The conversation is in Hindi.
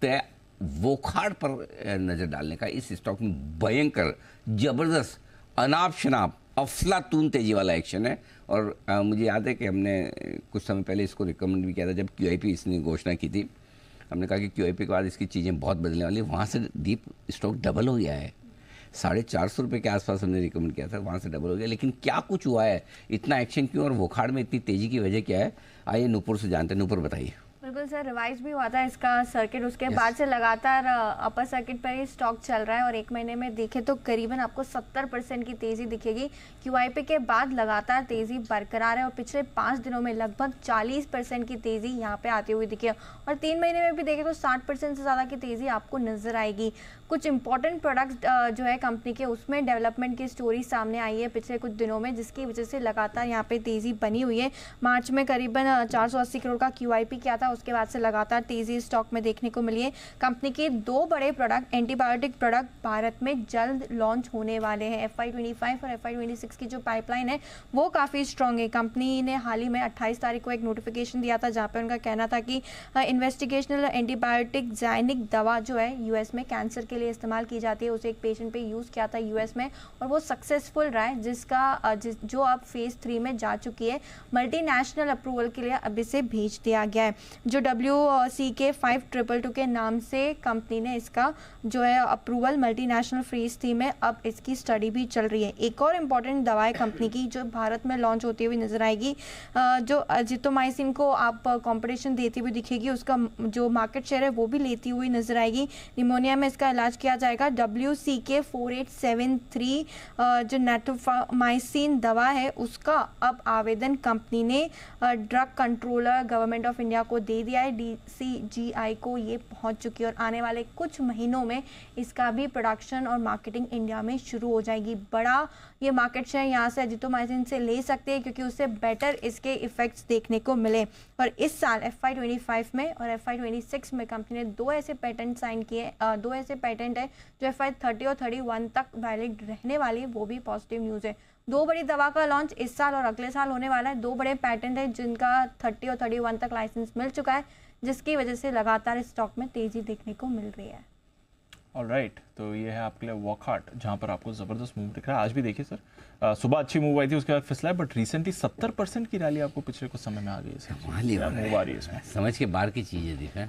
वक्त है वोखाड़ पर नज़र डालने का। इस स्टॉक में भयंकर ज़बरदस्त अनाप शनाप अफलातून तेज़ी वाला एक्शन है। और मुझे याद है कि हमने कुछ समय पहले इसको रिकमेंड भी किया था जब QIP इसने घोषणा की थी। हमने कहा कि QIP के बाद इसकी चीज़ें बहुत बदलने वाली, वहाँ से दीप स्टॉक डबल हो गया है। 450 रुपये के आसपास हमने रिकमेंड किया था, वहाँ से डबल हो गया। लेकिन क्या कुछ हुआ है, इतना एक्शन क्यों और वोखाड़ में इतनी तेज़ी की वजह क्या है, आइए नूपुर से जानते हैं। नूपुर बताइए। बिल्कुल सर, रिवाइज भी हुआ था इसका सर्किट, उसके बाद से लगातार अपर सर्किट पर ही स्टॉक चल रहा है और एक महीने में देखें तो करीबन आपको 70% की तेज़ी दिखेगी। QIP के बाद लगातार तेज़ी बरकरार है और पिछले 5 दिनों में लगभग 40% की तेज़ी यहाँ पे आती हुई दिखी है और 3 महीने में भी देखें तो 60% से ज़्यादा की तेज़ी आपको नज़र आएगी। कुछ इंपॉर्टेंट प्रोडक्ट्स जो है कंपनी के, उसमें डेवलपमेंट की स्टोरी सामने आई है पिछले कुछ दिनों में, जिसकी वजह से लगातार यहाँ पे तेज़ी बनी हुई है। मार्च में करीबन 480 करोड़ का QIP किया था, उसके बाद से लगातार तेज़ी स्टॉक में देखने को मिली है। कंपनी के 2 बड़े प्रोडक्ट, एंटीबायोटिक प्रोडक्ट भारत में जल्द लॉन्च होने वाले हैं। FY25 और FY26 की जो पाइपलाइन है वो काफ़ी स्ट्रॉन्ग है। कंपनी ने हाल ही में 28 तारीख को एक नोटिफिकेशन दिया था जहाँ पे उनका कहना था कि इन्वेस्टिगेशनल एंटीबायोटिक जायनिक दवा जो है US में कैंसर के लिए इस्तेमाल की जाती है, उसे एक पेशेंट पे यूज़ किया था US में और वो सक्सेसफुल रहा है, जो अब फेज़ 3 में जा चुकी है। मल्टीनेशनल अप्रूवल के लिए अब इसे भेज दिया गया है। जो WCK 522 के नाम से कंपनी ने इसका जो है अप्रूवल मल्टीनेशनल फेज़ 3 में, अब इसकी स्टडी भी चल रही है। एक और इम्पॉर्टेंट दवा है कंपनी की जो भारत में लॉन्च होती हुई नजर आएगी, जो अजिथ्रोमाइसिन को आप कंपटीशन देती हुई दिखेगी, उसका जो मार्केट शेयर है वो भी लेती हुई नजर आएगी। निमोनिया में इसका इलाज किया जाएगा। WCK 4873 जो नेटोफामाइसिन दवा है उसका अब आवेदन कंपनी ने drug controller government of India को दे दिया है। DCGI को ये पहुंच चुकी है और आने वाले कुछ महीनों में इसका भी प्रोडक्शन और मार्केटिंग इंडिया में शुरू हो जाएगी। बड़ा ये मार्केट शेयर यहाँ से अजिथ्रोमाइसिन से ले सकते हैं क्योंकि उससे बेटर इसके इफेक्ट्स देखने को मिले। और इस साल FY25 में और FY26 में कंपनी ने 2 ऐसे पेटेंट साइन किए, 2 ऐसे पेटेंट है जो FY30 और 31 तक वैलिड रहने वाली, वो भी पॉजिटिव न्यूज़ है। 2 बड़ी दवा का लॉन्च इस साल और अगले साल होने वाला है। 2 बड़े पैटेंट है जिनका 30 और 31 तक लाइसेंस मिल चुका है, जिसकी वजह से लगातार स्टॉक में तेजी देखने को मिल रही है। ऑलराइट, तो ये है आपके लिए वॉकहार्ट, जहाँ पर आपको ज़बरदस्त मूव दिख रहा है। आज भी देखिए सर, सुबह अच्छी मूव आई थी, उसके बाद फिसला है, बट रिसेंटली 70% की रैली आपको पिछले कुछ समय में आ गई है। मूव आ रही है इसमें, समझ के बाहर की चीज़ें दिखा।